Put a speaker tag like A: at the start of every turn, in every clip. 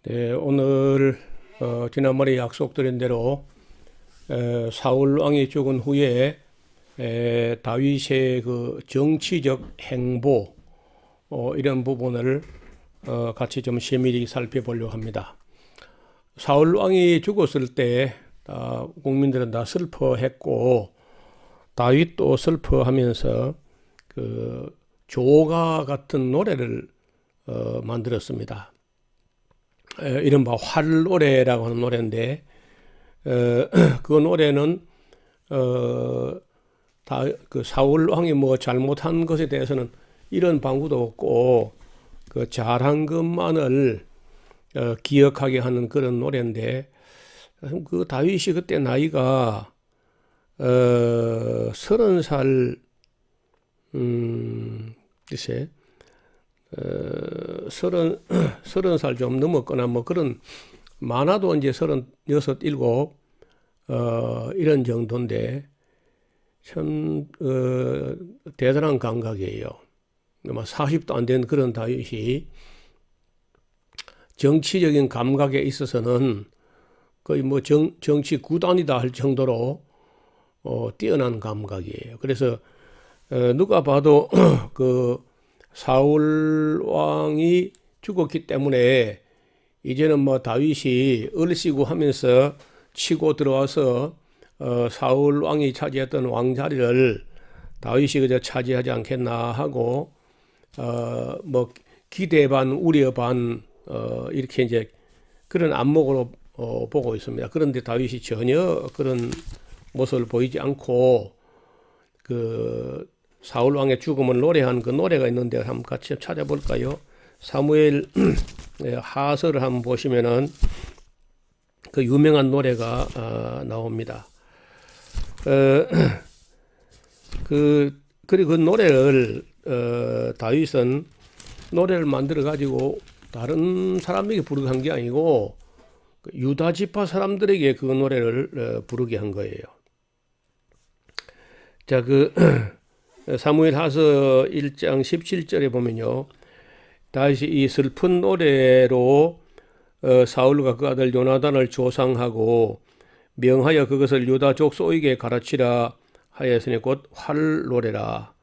A: 네, 오늘 지난번에 약속드린 대로 사울 왕이 죽은 후에 다윗의 그 정치적 행보 이런 부분을 같이 좀 세밀히 살펴보려고 합니다. 사울 왕이 죽었을 때 국민들은 다 슬퍼했고 다윗도 슬퍼하면서 그 조가 같은 노래를 만들었습니다. 이른바 활노래라고 하는 노래인데 그 노래는 그 사울 왕이 뭐 잘못한 것에 대해서는 이런 방구도 없고 그 잘한 것만을 기억하게 하는 그런 노래인데 그 다윗이 그때 나이가 30살 글쎄 30살 좀 넘었거나 뭐 그런 많아도 이제 36, 7 이런 정도인데 참 대단한 감각이에요. 아마 40도 안 된 그런 다윗이 정치적인 감각에 있어서는 거의 뭐 정치 구단이다 할 정도로 뛰어난 감각이에요. 그래서 누가 봐도 그 사울 왕이 죽었기 때문에 이제는 뭐 다윗이 얼씨구 하면서 치고 들어와서 사울 왕이 차지했던 왕자리를 다윗이 그저 차지하지 않겠나 하고 뭐 기대 반 우려 반 이렇게 이제 그런 안목으로 보고 있습니다. 그런데 다윗이 전혀 그런 모습을 보이지 않고 그 사울 왕의 죽음을 노래한 그 노래가 있는데 한번 같이 찾아볼까요? 사무엘 하서를 한번 보시면은 그 유명한 노래가 나옵니다. 그리고 그 노래를 다윗은 노래를 만들어 가지고 다른 사람에게 부르게 한 게 아니고 유다 지파 사람들에게 그 노래를 부르게 한 거예요. 자, 그 사무엘 하서 1장 17절에 보면요. 다시 이 슬픈 노래로 사울과 그 아들 요나단을 조상하고 명하여 그것을 유다 족속에게 가르치라 하였으니 곧 활노래라.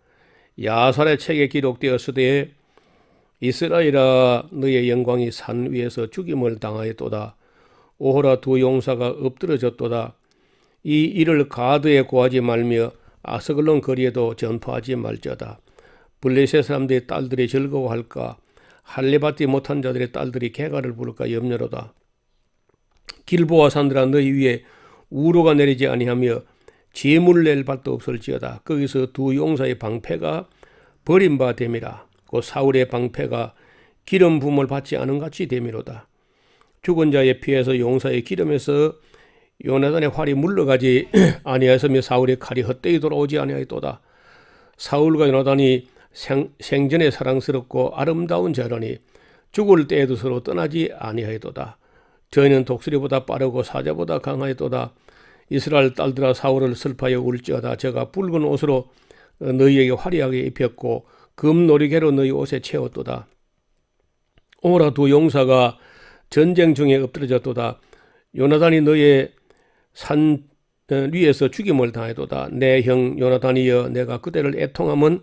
A: 야살의 책에 기록되었으되 이스라엘아 너의 영광이 산 위에서 죽임을 당하였도다. 오호라 두 용사가 엎드러졌도다. 이 일을 가드에 고하지 말며 아스글론 거리에도 전파하지 말지어다. 블레셋 사람들의 딸들이 즐거워할까? 할례받지 못한 자들의 딸들이 개가를 부를까 염려로다. 길보아 산들아 너희 위에 우로가 내리지 아니하며 재물 낼 밭도 없을지어다. 거기서 두 용사의 방패가 버린 바 됨이라. 곧 사울의 방패가 기름 부음을 받지 않은 같이 됨이로다. 죽은 자의 피에서 용사의 기름에서 요나단의 활이 물러가지 아니하였으며 사울의 칼이 헛되이 돌아오지 아니하였도다. 사울과 요나단이 생전에 사랑스럽고 아름다운 자라니 죽을 때에도 서로 떠나지 아니하였도다. 저희는 독수리보다 빠르고 사자보다 강하였도다. 이스라엘 딸들아 사울을 슬퍼하여 울지어다. 저가 붉은 옷으로 너희에게 화려하게 입혔고 금놀이개로 너희 옷에 채웠도다. 오라 두 용사가 전쟁 중에 엎드러졌도다. 요나단이 너의 산 위에서 죽임을 당하도다. 내 형 요나단이여 내가 그대를 애통함은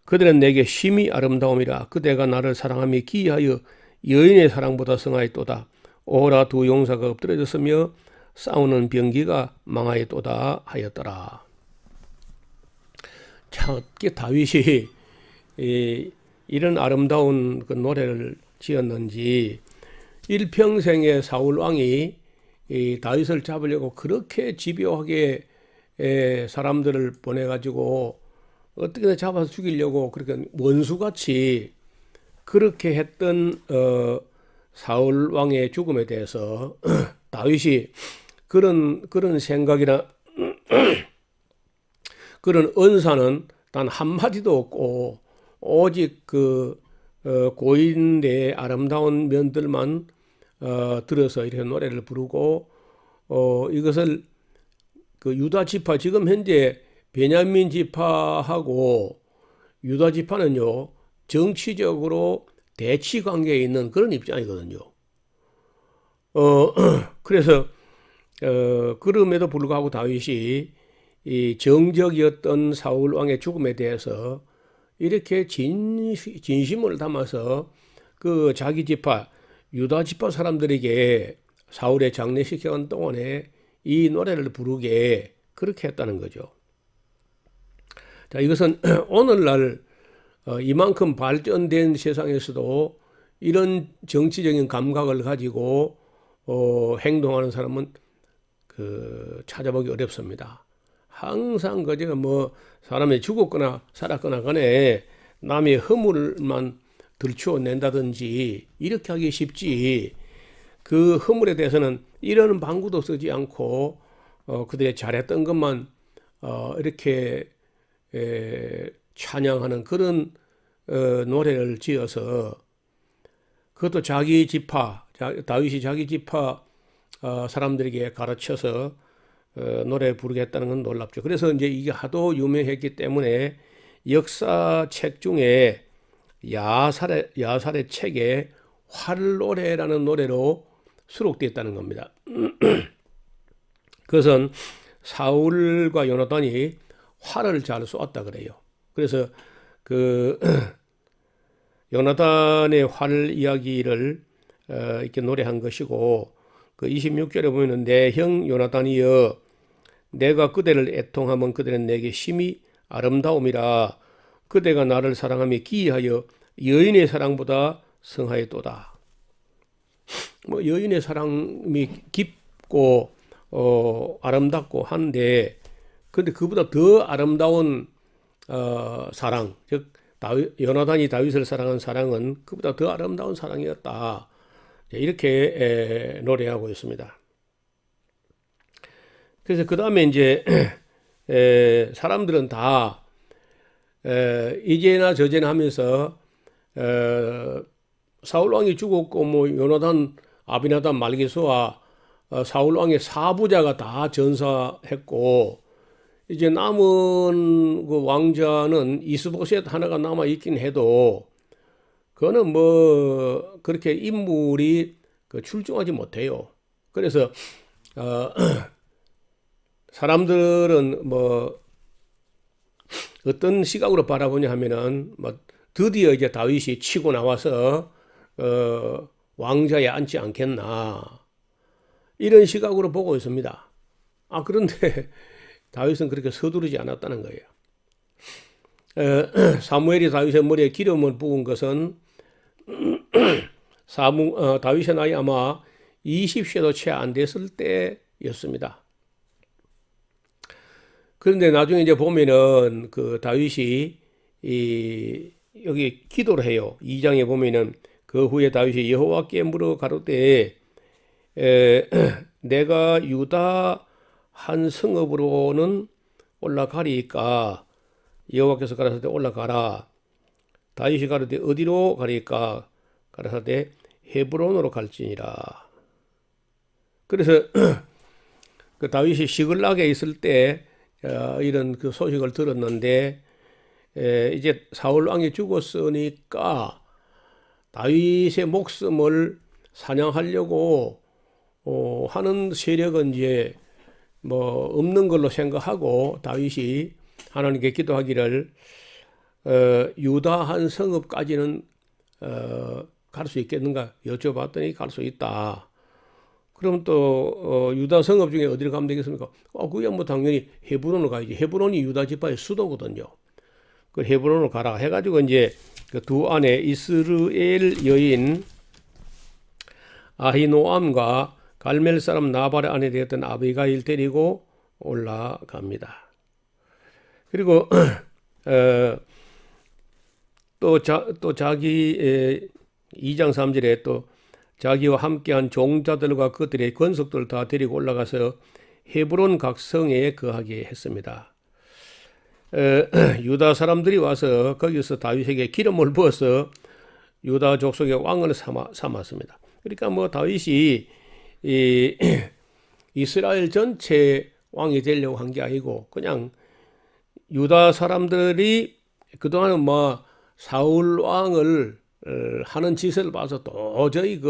A: 그대는 내게 심히 아름다움이라. 그대가 나를 사랑함이 기이하여 여인의 사랑보다 성하였도다. 오라 두 용사가 엎드러졌으며 싸우는 병기가 망하였도다 하였더라. 참 어떻게 다윗이 이런 아름다운 그 노래를 지었는지 일평생에 사울 왕이 이 다윗을 잡으려고 그렇게 집요하게 사람들을 보내가지고 어떻게든 잡아서 죽이려고 그렇게 원수같이 그렇게 했던 사울 왕의 죽음에 대해서 다윗이 그런 생각이나 그런 언사는 단 한마디도 없고 오직 그 고인의 아름다운 면들만 들어서 이렇게 노래를 부르고 이것을 그 유다 지파 지금 현재 베냐민 지파하고 유다 지파는요 정치적으로 대치 관계에 있는 그런 입장이거든요. 그래서 그럼에도 불구하고 다윗이 이 정적이었던 사울 왕의 죽음에 대해서 이렇게 진심을 담아서 그 자기 지파 유다 지파 사람들에게 사울의 장례식 기간 동안에 이 노래를 부르게 그렇게 했다는 거죠. 자, 이것은 오늘날 이만큼 발전된 세상에서도 이런 정치적인 감각을 가지고 행동하는 사람은 찾아보기 어렵습니다. 항상 그저 뭐 사람이 죽었거나 살았거나 간에 남의 허물만 들추어낸다든지 이렇게 하기 쉽지, 그 허물에 대해서는 이런 방구도 쓰지 않고 그들이 잘했던 것만 이렇게 찬양하는 그런 노래를 지어서, 그것도 자기 지파, 다윗이 자기 지파 사람들에게 가르쳐서 노래 부르겠다는 건 놀랍죠. 그래서 이제 이게 하도 유명했기 때문에 역사책 중에 야살의 책에 활노래라는 노래로 수록되어 있다는 겁니다. 그것은 사울과 요나단이 활을 잘 쏘았다 그래요. 그래서 그 요나단의 활 이야기를 이렇게 노래한 것이고, 그 26절에 보면은 내 형 요나단이여 내가 그대를 애통하면 그대는 내게 심히 아름다움이라 그대가 나를 사랑하며 기이하여 여인의 사랑보다 성하였도다. 뭐 여인의 사랑이 깊고 아름답고 한데, 근데 그보다 더 아름다운 사랑, 즉 요나단이 다윗을 사랑한 사랑은 그보다 더 아름다운 사랑이었다. 이렇게 노래하고 있습니다. 그래서 그 다음에 이제 사람들은 다 이제나 저제나 하면서 사울 왕이 죽었고 뭐 요나단, 아비나답, 말기수와 사울 왕의 사부자가 다 전사했고, 이제 남은 그 왕자는 이스보셋 하나가 남아 있긴 해도 그거는 뭐 그렇게 인물이 출중하지 못해요. 그래서 사람들은 뭐 어떤 시각으로 바라보냐 하면은 뭐 드디어 이제 다윗이 치고 나와서 왕자에 앉지 않겠나, 이런 시각으로 보고 있습니다. 그런데 다윗은 그렇게 서두르지 않았다는 거예요. 사무엘이 다윗의 머리에 기름을 부은 것은 다윗의 나이 아마 20세도 채 안 됐을 때였습니다. 그런데 나중에 이제 보면은 그 다윗이 여기 기도를 해요. 2장에 보면은 그 후에 다윗이 여호와께 물어 가로되 내가 유다 한 성읍으로는 올라가리까? 여호와께서 가라사대 올라가라. 다윗이 가로되 어디로 가리까? 가라사대 헤브론으로 갈지니라. 그래서 그 다윗이 시글락에 있을 때 이런 그 소식을 들었는데, 이제 사울 왕이 죽었으니까 다윗의 목숨을 사냥하려고 하는 세력은 이제 뭐 없는 걸로 생각하고 다윗이 하나님께 기도하기를 유다 한 성읍까지는 갈 수 있겠는가 여쭤봤더니 갈 수 있다. 그럼 또 유다 성읍 중에 어디를 가면 되겠습니까? 그야 뭐 당연히 헤브론으로 가야지. 헤브론이 유다 지파의 수도거든요. 그 헤브론으로 가라 해가지고 이제 그 두 아내 이스라엘 여인 아히노암과 갈멜 사람 나발의 아내 되었던 아비가일 데리고 올라갑니다. 그리고 또 자기 2장 3절에 또 자기와 함께한 종자들과 그들의 권속들을 다 데리고 올라가서 헤브론 각 성에 거하게 했습니다. 유다 사람들이 와서 거기서 다윗에게 기름을 부어서 유다 족속의 왕을 삼았습니다. 그러니까 뭐 다윗이 이스라엘 전체 왕이 되려고 한 게 아니고 그냥 유다 사람들이 그동안은 뭐 사울 왕을 하는 짓을 봐서 도저히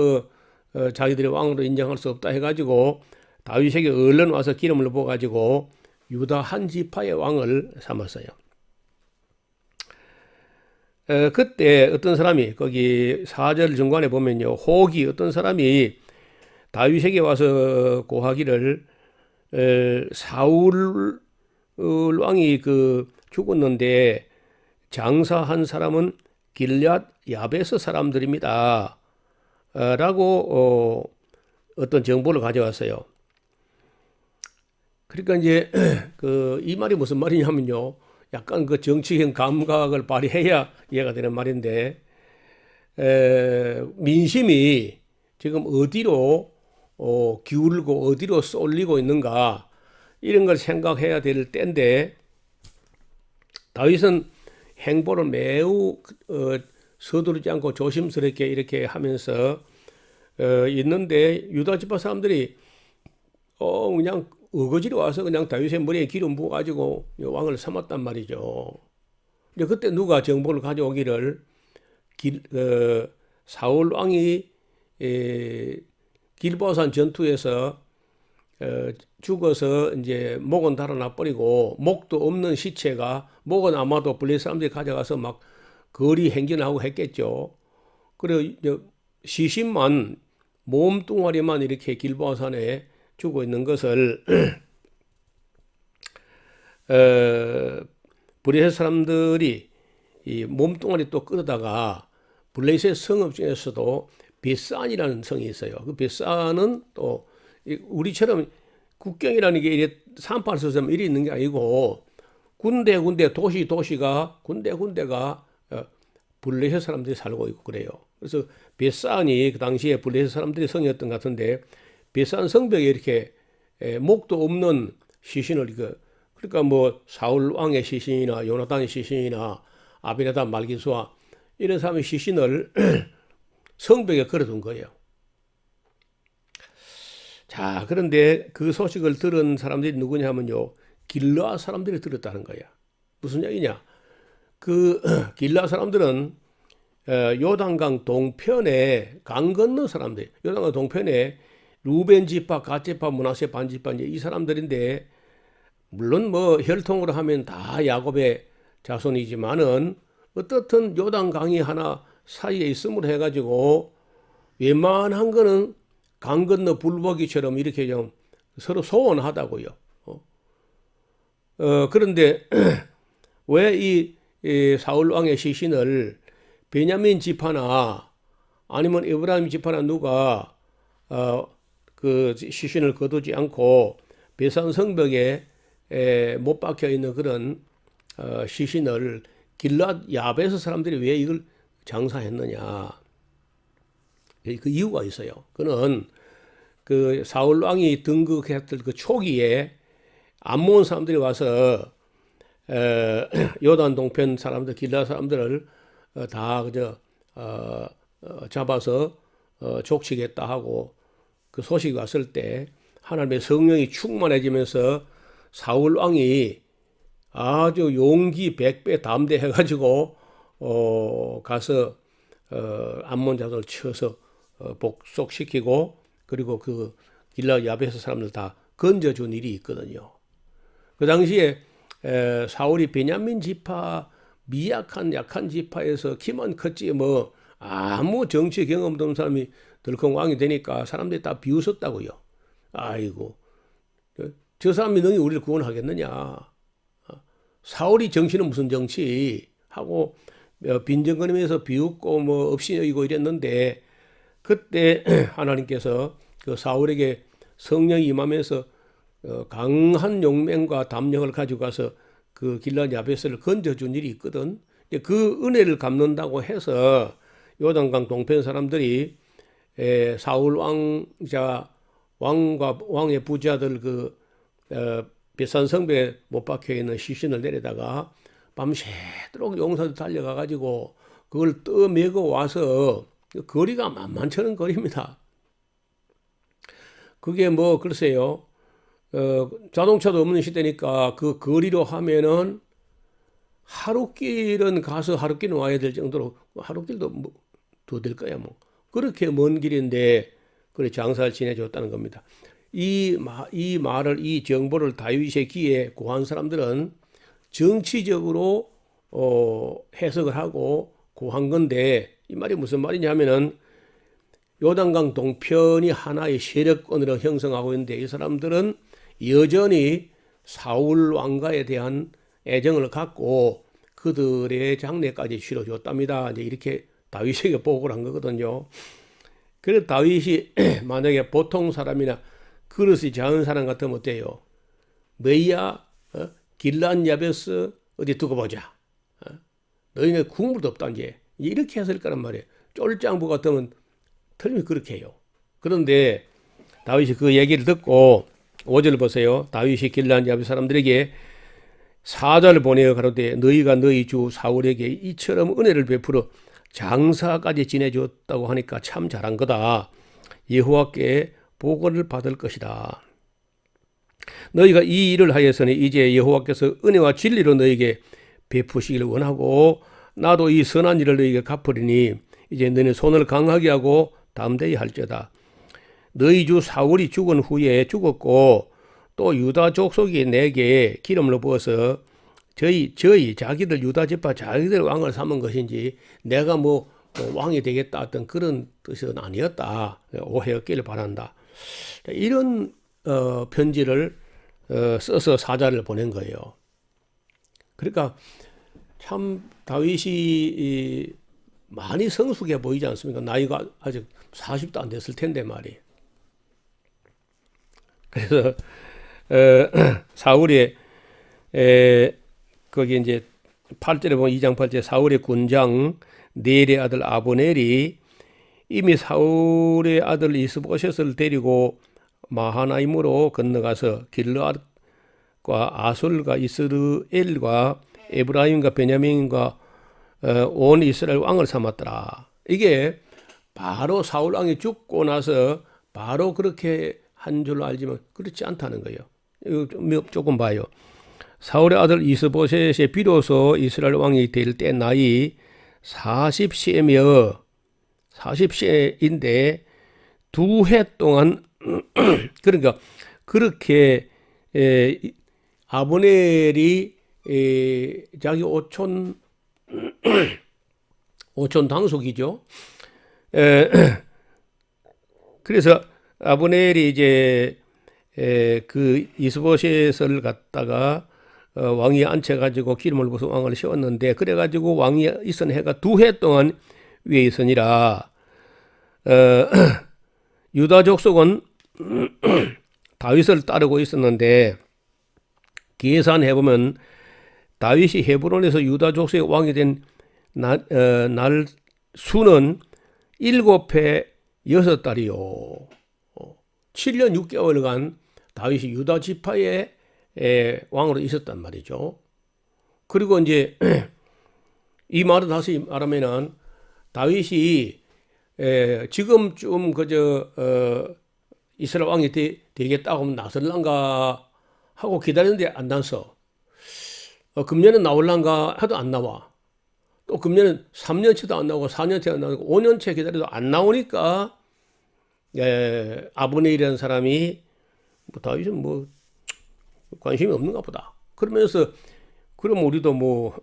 A: 자기들이 왕으로 인정할 수 없다 해가지고 다윗에게 얼른 와서 기름을 부어가지고 유다 한 지파의 왕을 삼았어요. 그때 어떤 사람이 거기 4절 중간에 보면요, 혹이 어떤 사람이 다윗에게 와서 고하기를 사울 왕이 죽었는데 장사한 사람은 길앗 야베스 사람들입니다. 라고 어떤 정보를 가져왔어요. 그러니까 이제 이 말이 무슨 말이냐면요, 약간 그 정치형 감각을 발휘해야 이해가 되는 말인데, 민심이 지금 어디로 기울고 어디로 쏠리고 있는가, 이런 걸 생각해야 될 때인데, 다윗은 행보를 매우 서두르지 않고 조심스럽게 이렇게 하면서 있는데, 유다 지파 사람들이 그냥 어거지로 와서 그냥 다윗의 머리에 기름 부어가지고 왕을 삼았단 말이죠. 이제 그때 누가 정보를 가져오기를 사울 왕이 길보아산 전투에서 죽어서 이제 목은 달아나 버리고 목도 없는 시체가, 목은 아마도 블레셋 사람들이 가져가서 막 거리 행진하고 했겠죠. 그리고 시신만, 몸뚱아리만 이렇게 길보아산에 죽어 있는 것을 블레셋 사람들이 이 몸뚱아리 또 끌어다가 블레셋 성읍 중에서도 베산이라는 성이 있어요. 그 베산은 또 우리처럼 국경이라는 게 이래 산발 서점 이리 있는 게 아니고 군데 도시가 군데가 블레셋 사람들이 살고 있고 그래요. 그래서 베산이 그 당시에 블레셋 사람들이 성이었던 것 같은데, 베산 성벽에 이렇게 목도 없는 시신을, 그러니까 뭐 사울 왕의 시신이나 요나단의 시신이나 아비나답 말기수아 이런 사람의 시신을 성벽에 걸어둔 거예요. 자, 그런데 그 소식을 들은 사람들이 누구냐 하면요, 길르앗 사람들이 들었다는 거야. 무슨 얘기냐? 길르앗 사람들은 요단강 동편에 강 건너 사람들, 요단강 동편에 루벤 지파, 갓 지파, 므낫세 반 지파, 이제 이 사람들인데, 물론 뭐 혈통으로 하면 다 야곱의 자손이지만은 어떻든 요단강이 하나 사이에 있음으로 해가지고 웬만한 거는 강 건너 불보기처럼 이렇게 좀 서로 소원하다고요. 그런데 왜 이 사울 왕의 시신을 베냐민 지파나 아니면 에브라임 지파나 누가 그 시신을 거두지 않고 베산 성벽에 못 박혀 있는 그런 시신을 길앗 야베스 사람들이 왜 이걸 장사했느냐? 그 이유가 있어요. 그는 그 사울 왕이 등극했던 그 초기에 암몬 사람들이 와서 요단 동편 사람들, 길앗 사람들을 다 그저 잡아서 족치겠다 하고 그 소식이 왔을 때 하나님의 성령이 충만해지면서 사울 왕이 아주 용기 100배 담대해가지고 가서 암몬 자손을 쳐서 복속시키고, 그리고 그 길라 야베스 사람들 다 건져준 일이 있거든요. 그 당시에 사울이 베냐민 지파, 미약한 약한 지파에서 키만 컸지 뭐 아무 정치 경험도 없는 사람이 덜컹 왕이 되니까 사람들이 다 비웃었다고요. 아이고, 저 사람이 능히 우리를 구원하겠느냐? 사울이 정치는 무슨 정치? 하고 빈정거리면서 비웃고 뭐 없이 여기고 이랬는데, 그때 하나님께서 그 사울에게 성령이 임하면서 강한 용맹과 담력을 가지고 가서 그 길앗 야베스를 건져준 일이 있거든. 그 은혜를 갚는다고 해서 요단강 동편 사람들이 사울 왕과 왕의 부자들 베산 성벽에 못 박혀 있는 시신을 내려다가 밤새도록 용사들 달려가 가지고 그걸 떠매고 와서, 거리가 만만찮은 거리입니다. 그게 뭐 글쎄요, 자동차도 없는 시대니까 그 거리로 하면은 하루길은 가서 하루길은 와야 될 정도로, 하루길도 뭐 더 될 거야 뭐. 그렇게 먼 길인데 그래 장사를 지내줬다는 겁니다. 이 말을, 이 정보를 다윗의 귀에 고한 사람들은 정치적으로 해석을 하고 고한 건데, 이 말이 무슨 말이냐면은 요단강 동편이 하나의 세력권으로 형성하고 있는데, 이 사람들은 여전히 사울 왕가에 대한 애정을 갖고 그들의 장례까지 치러줬답니다. 이제 이렇게 다윗에게 보고를 한 거거든요. 그래서 다윗이 만약에 보통 사람이나 그릇이 작은 사람 같으면 어때요? 뭐야? 길란 야베스 어디 두고 보자. 너희는 국물도 없다 이제. 이렇게 했을 거란 말이에요. 쫄장부 같으면 틀림없이 그렇게 해요. 그런데 다윗이 그 얘기를 듣고 5절 보세요. 다윗이 길란 야베스 사람들에게 사자를 보내어 가로되 너희가 너희 주 사울에게 이처럼 은혜를 베풀어 장사까지 지내줬다고 하니까 참 잘한 거다. 여호와께 보고를 받을 것이다. 너희가 이 일을 하였으니 이제 여호와께서 은혜와 진리로 너희에게 베푸시기를 원하고 나도 이 선한 일을 너희에게 갚으리니 이제 너희는 손을 강하게 하고 담대히 할지어다. 너희 주 사울이 죽은 후에 죽었고 또 유다 족속이 내게 기름을 부어서 저희 자기들 유다 지파 자기들 왕을 삼은 것인지 내가 뭐 왕이 되겠다 어떤 그런 뜻은 아니었다. 오해였기를 바란다. 이런 편지를 써서 사자를 보낸 거예요. 그러니까 참 다윗이 많이 성숙해 보이지 않습니까? 나이가 아직 40도 안 됐을 텐데 말이에요. 그래서 사울의 거기 이제 8절에 보면 2장 8절에 사울의 군장 넬의 아들 아브넬이 이미 사울의 아들 이스보셋을 데리고 마하나임으로 건너가서 길르앗과 아솔과 이스르엘과 에브라임과 베냐민과 온 이스라엘 왕을 삼았더라. 이게 바로 사울 왕이 죽고 나서 바로 그렇게 한 줄로 알지만 그렇지 않다는 거예요. 이거 조금 봐요. 사울의 아들 이스보셋이 비로소 이스라엘 왕이 될 때 나이 40세며 40세인데 2해 동안 그러니까 그렇게 아브넬이 자기 오촌 당속이죠. 그래서 아브넬이 이제 그 이스보셋을 갖다가 왕위에 앉혀가지고 기름을 부어서 왕을 세웠는데 그래가지고 왕위에 있은 해가 2해 동안 위에 있으니라. 유다 족속은 다윗을 따르고 있었는데 계산해보면 다윗이 헤브론에서 유다 족속의 왕이 된 날 수는 7해 6달이요. 7년 6개월간 다윗이 유다 지파의 왕으로 있었단 말이죠. 그리고 이제 이 말을 다시 말하면은 다윗이 지금쯤 그저 이스라엘 왕이 되겠다고 하면 나설란가 하고 기다리는데 안 나서 금년은 나올란가 해도 안 나와. 또 금년은 3년치도 안 나오고 4년치 안 나오고 5년치 기다려도 안 나오니까 아브넬이라는 사람이 다윗은 뭐 관심이 없는가 보다. 그러면서 그럼 우리도 뭐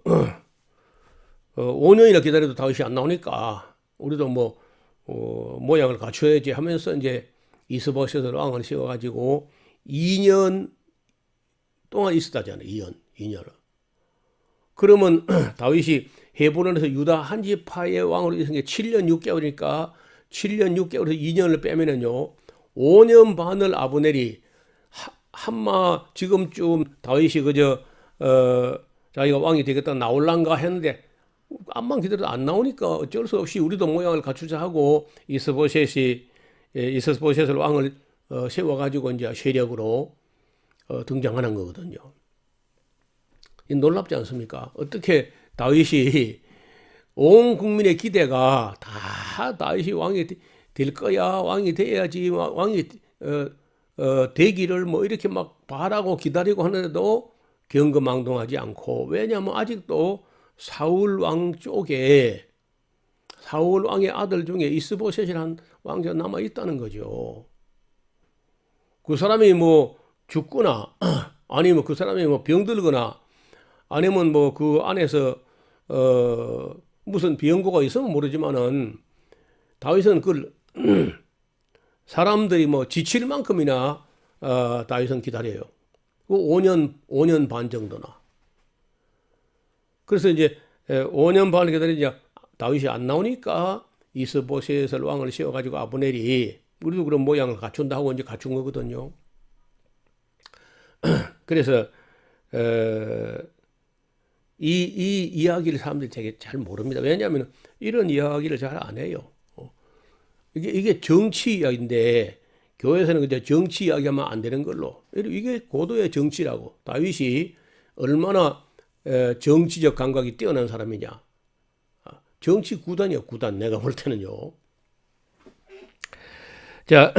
A: 5년이나 기다려도 다윗이 안 나오니까 우리도 뭐 모양을 갖춰야지 하면서 이제 이스보셋을 왕을 세워가지고 2년 동안 있었다잖아요. 2년을. 그러면 다윗이 헤브론에서 유다 한 지파의 왕으로 있은 게 7년 6개월이니까 7년 6개월에서 2년을 빼면은요 5년 반을 아브넬이 한마 지금쯤 다윗이 그저 자기가 왕이 되겠다 나올란가 했는데 암만 기다려도 안 나오니까 어쩔 수 없이 우리도 모양을 갖추자 하고 이스보셋을 왕을 세워가지고 이제 세력으로 등장하는 거거든요. 이 놀랍지 않습니까? 어떻게 다윗이 온 국민의 기대가 다 다윗이 왕이 될 거야, 왕이 돼야지, 왕이 되기를 뭐 이렇게 막 바라고 기다리고 하는데도 경거망동하지 않고, 왜냐하면 아직도 사울 왕 쪽에 사울 왕의 아들 중에 이스보셋이라는 왕자가 남아 있다는 거죠. 그 사람이 뭐 죽거나 아니면 그 사람이 뭐 병들거나 아니면 뭐 그 안에서 무슨 비연고가 있으면 모르지만은 다윗은 그 사람들이 뭐 지칠 만큼이나 다윗은 기다려요. 5년 반 정도나. 그래서 이제 5년 반을 기다리자 다윗이 안 나오니까 이스보셋을 왕을 세워가지고 아브넬이 우리도 그런 모양을 갖춘다 하고 이제 갖춘 거거든요. 그래서 이 이야기를 사람들이 되게 잘 모릅니다. 왜냐하면 이런 이야기를 잘 안 해요. 이게 정치 이야기인데 교회에서는 그냥 정치 이야기하면 안 되는 걸로. 이게 고도의 정치라고. 다윗이 얼마나 정치적 감각이 뛰어난 사람이냐. 정치 구단이요, 구단. 내가 볼 때는요. 자,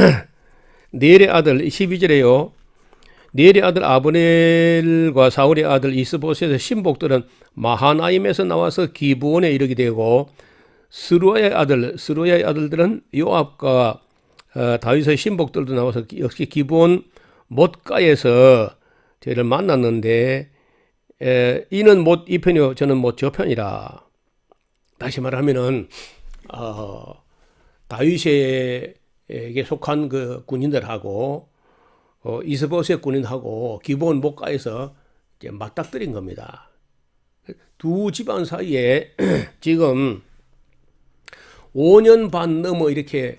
A: 넬의 아들 12절에요. 넬의 아들 아브넬과 사울의 아들 이스보셋의 신복들은 마하나임에서 나와서 기브온에 이르게 되고 스루야의 아들들은 요압과 다윗의 신복들도 나와서 역시 기브온 못가에서 저희를 만났는데 이는 못 이 편이요 저는 못 저 편이라. 다시 말하면은 다윗에게 속한 그 군인들하고 이스보셋 군인하고 기브온 못가에서 이제 맞닥뜨린 겁니다. 두 집안 사이에 지금 5년 반 넘어 이렇게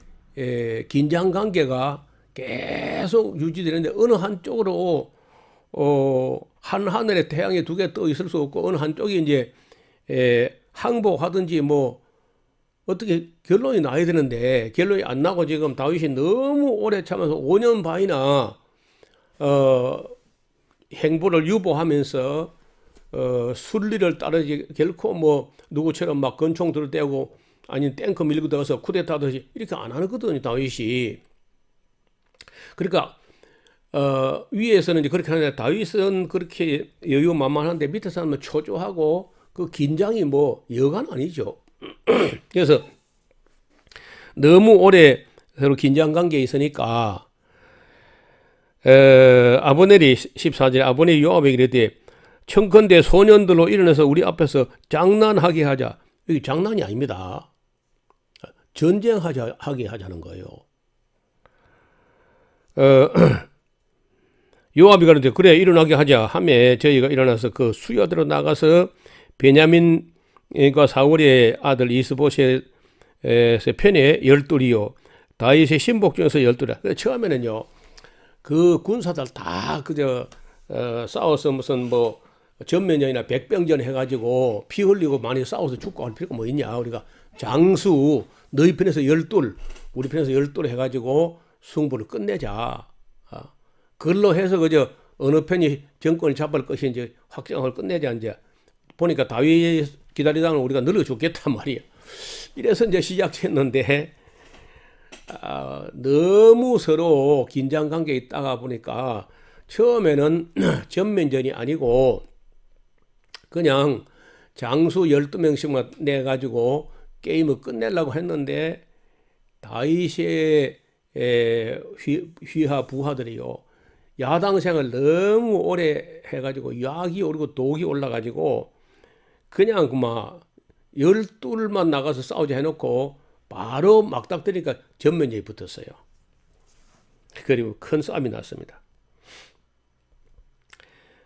A: 긴장 관계가 계속 유지되는데 어느 한쪽으로 한 하늘에 태양이 두 개 떠 있을 수 없고 어느 한쪽이 이제 항복하든지 뭐 어떻게 결론이 나야 되는데 결론이 안 나고 지금 다윗이 너무 오래 참아서 5년 반이나 행보를 유보하면서 순리를 따르지 결코 뭐 누구처럼 막 권총 들대고 아니 탱크 밀고 들어가서 쿠데타 하듯이 이렇게 안 하거든요, 다윗이. 그러니까 위에서는 이제 그렇게 하는데 다윗은 그렇게 여유만만한데 밑에 사람은 초조하고 그 긴장이 뭐 여간 아니죠. 그래서 너무 오래 서로 긴장 관계에 있으니까 아브넬이 14절에 아브넬이 요압에게 이르되 청컨대 소년들로 일어나서 우리 앞에서 장난하게 하자. 이게 장난이 아닙니다. 전쟁하게 하자는 거예요. 요압이 그러는데 그래 일어나게 하자 하며 저희가 일어나서 그 수여대로 나가서 베냐민과 사울의 아들 이스보셋의 편에 12이요 다윗의 신복 중에서 12이라. 처음에는요 그 군사들 다 그저 싸워서 무슨 뭐 전면전이나 백병전 해가지고 피 흘리고 많이 싸워서 죽고 할 필요가 뭐 있냐. 우리가 장수 너희 편에서 12 우리 편에서 12 해가지고 승부를 끝내자. 그걸로 해서 그저 어느 편이 정권을 잡을 것인지 확정을 끝내자. 이제 보니까 다윗 기다리다가 우리가 늙어 죽겠단 말이야. 이래서 이제 시작했는데 너무 서로 긴장 관계에 있다가 보니까 처음에는 전면전이 아니고 그냥 장수 12명씩만 내가지고 게임을 끝내려고 했는데 다윗의 휘하 부하들이요 야당 생활 너무 오래 해가지고 약이 오르고 독이 올라가지고 그냥 그만 12만 나가서 싸우자 해놓고 바로 막닥뜨리니까 전면전이 붙었어요. 그리고 큰 싸움이 났습니다.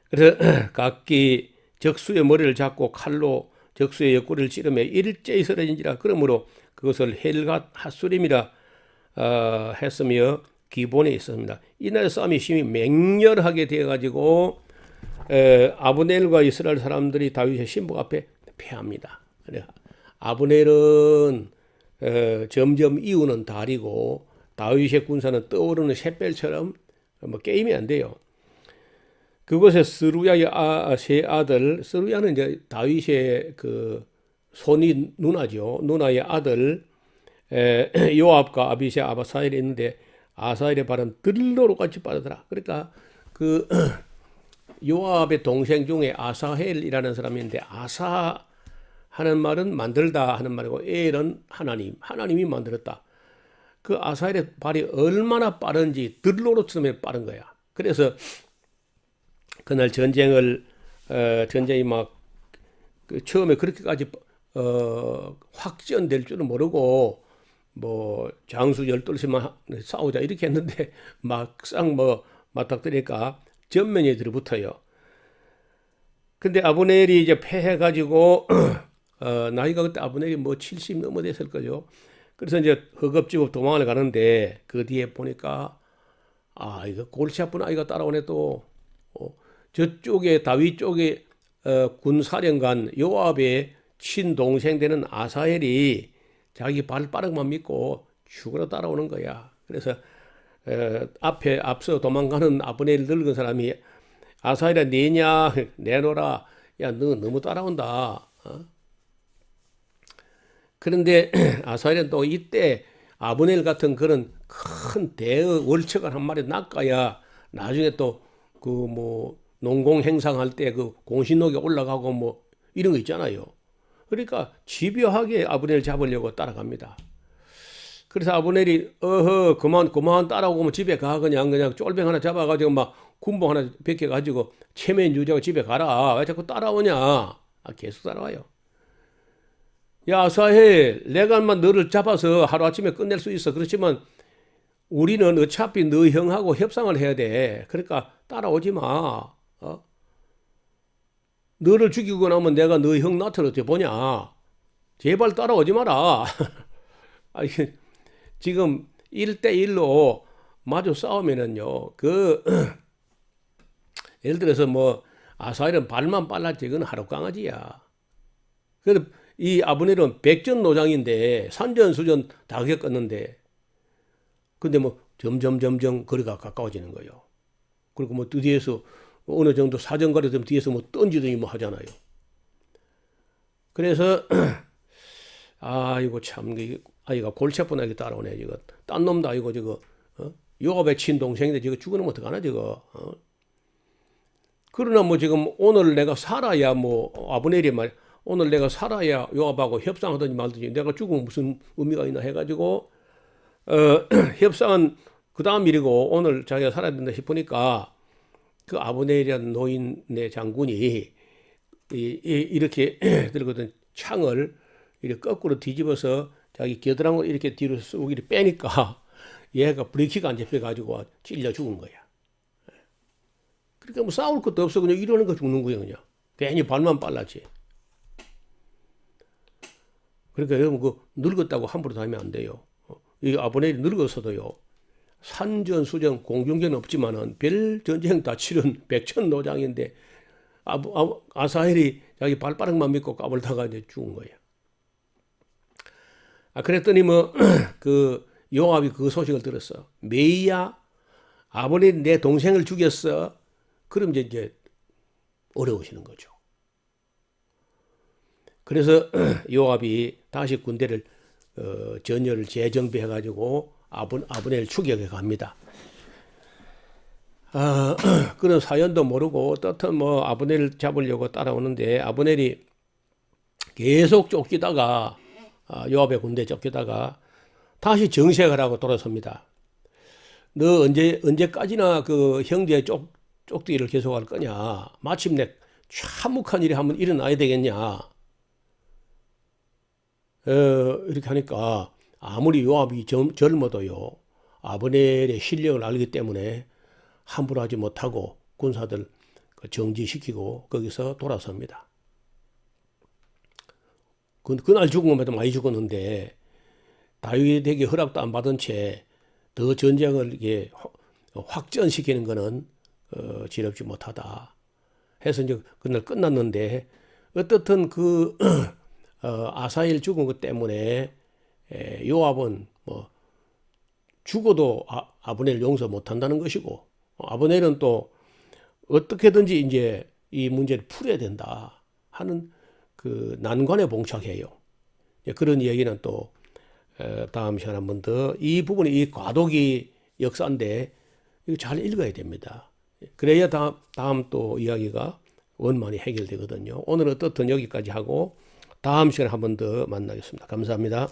A: 그래서 각기 적수의 머리를 잡고 칼로 적수의 옆구리를 찌르며 일제히 쓰러진지라. 그러므로 그것을 헬갓 핫수림이라 했으며 기본에 있었습니다. 이날 싸움이 심히 맹렬하게 되어가지고 아브넬과 이스라엘 사람들이 다윗의 신복 앞에 패합니다. 아브넬은 점점 이우는 달이고 다윗의 군사는 떠오르는 샛별처럼 뭐 게임이 안 돼요. 그곳에 스루야의 세 아들, 스루야는 이제 다윗의 그 손이 누나죠. 누나의 아들 요압과 아비세 아바사일이 있는데 아사일의 발은 들로로같이 빠르더라. 그러니까 그 요압의 동생 중에 아사헬이라는 사람이 있는데 아사하고 하는 말은 만들다 하는 말이고 엘은 하나님이 만들었다. 그 아사엘의 발이 얼마나 빠른지 들로로처럼 빠른 거야. 그래서 그날 전쟁이 막 처음에 그렇게까지 확전될 줄은 모르고 뭐 장수 12시만 싸우자 이렇게 했는데 막상 뭐 맞닥뜨리니까 전면에 들어붙어요. 근데 아브넬이 이제 패해가지고 나이가 그때 아브넬이 뭐 70 넘어 됐을 거죠. 그래서 이제 허겁지겁 도망을 가는데 그 뒤에 보니까 이거 골치 아픈 아이가 따라오네 또. 저쪽에 다윗 쪽에 군사령관 요압의 친동생 되는 아사엘이 자기 발바닥만 믿고 죽으러 따라오는 거야. 그래서 앞서 도망가는 아브넬 늙은 사람이 아사엘아 네냐 내놓으라. 야 너 너무 따라온다. 그런데 아사엘은 또 이때 아브넬 같은 그런 큰 대의 월척을 한 마리 낚아야 나중에 또 그 뭐 농공 행상할 때 그 공신록에 올라가고 뭐 이런 거 있잖아요. 그러니까 집요하게 아브넬 잡으려고 따라갑니다. 그래서 아브넬이 그만 따라오고 집에 가 그냥 쫄병 하나 잡아가지고 막 군복 하나 벗겨가지고 체면 유지하고 집에 가라. 왜 자꾸 따라오냐? 계속 따라와요. 야 아사헬 내가 너를 잡아서 하루아침에 끝낼 수 있어. 그렇지만 우리는 어차피 너 형하고 협상을 해야 돼. 그러니까 따라오지 마. 너를 죽이고 나면 내가 너 형 나타를 어떻게 보냐. 제발 따라오지 마라. 지금 1대1로 마주 싸우면은요. 예를 들어서 뭐 아사헬은 발만 빨랐지 그건 하룻강아지야. 그래서 이 아브넬은 백전노장인데 산전수전 다 겪었는데 근데 뭐 점점 거리가 가까워지는 거예요. 그리고 뭐 뒤에서 어느 정도 사정거리 되면 뒤에서 뭐 던지더니 뭐 하잖아요. 그래서 이거 참 아이가 골치 아픈 아이가 따라오네. 이거 딴 놈도 아니고 저거 요압의 친동생인데 저거 죽으면 어떡하나 저거. 그러나 뭐 지금 오늘 내가 살아야 뭐 아브넬이 말 오늘 내가 살아야 요압하고 협상하든지 말든지 내가 죽으면 무슨 의미가 있나 해가지고 협상은 그 다음 일이고 오늘 자기가 살아야 된다 싶으니까 그 아브넬이라는 노인의 장군이 이렇게 들거든 창을 이렇게 거꾸로 뒤집어서 자기 겨드랑이를 이렇게 뒤로 쑥 이렇게 빼니까 얘가 브레이크가 안 잡혀가지고 찔려 죽은 거야. 그러니까 뭐 싸울 것도 없어. 그냥 이러는 거 죽는 거야. 그냥 괜히 발만 빨랐지. 그러니까 여러분 그 늙었다고 함부로 다니면 안 돼요. 이 아브넬이 늙어서도요. 산전수전 공중전 없지만은 별 전쟁 다 치른 백천노장인데 아사헬이 자기 발바닥만 믿고 까불다가 이제 죽은 거예요. 그랬더니 뭐 그 요압이 그 소식을 들었어. 메이야 아브넬이 내 동생을 죽였어. 그럼 이제 어려우시는 거죠. 그래서 요압이 다시 군대를 전열을 재정비해가지고 아브넬 추격해 갑니다. 그런 사연도 모르고 어떻든 뭐 아브넬 잡으려고 따라오는데 아브넬이 계속 쫓기다가 요압의 군대에 쫓기다가 다시 정색을 하고 돌아섭니다. 너 언제까지나 그 형제의 쪽뛰기를 계속할 거냐? 마침내 참혹한 일이 한번 일어나야 되겠냐? 이렇게 하니까 아무리 요압이 젊어도요 아브넬의 실력을 알기 때문에 함부로 하지 못하고 군사들 정지시키고 거기서 돌아섭니다. 그날 죽은 것마다 많이 죽었는데 다윗에게 허락도 안 받은 채 더 전쟁을 이게 확전시키는 것은 지럽지 못하다 해서 이제 그날 끝났는데 어떻든 그 아사엘 죽은 것 때문에 요압은 뭐 죽어도 아브넬 용서 못한다는 것이고 아브넬은 또 어떻게든지 이제 이 문제를 풀어야 된다 하는 그 난관에 봉착해요. 그런 얘기는 또 다음 시간에 한 번 더 이 부분이 이 과도기 역사인데 이거 잘 읽어야 됩니다. 그래야 다음 또 이야기가 원만히 해결되거든요. 오늘은 어떻든 여기까지 하고 다음 시간에 한 번 더 만나겠습니다. 감사합니다.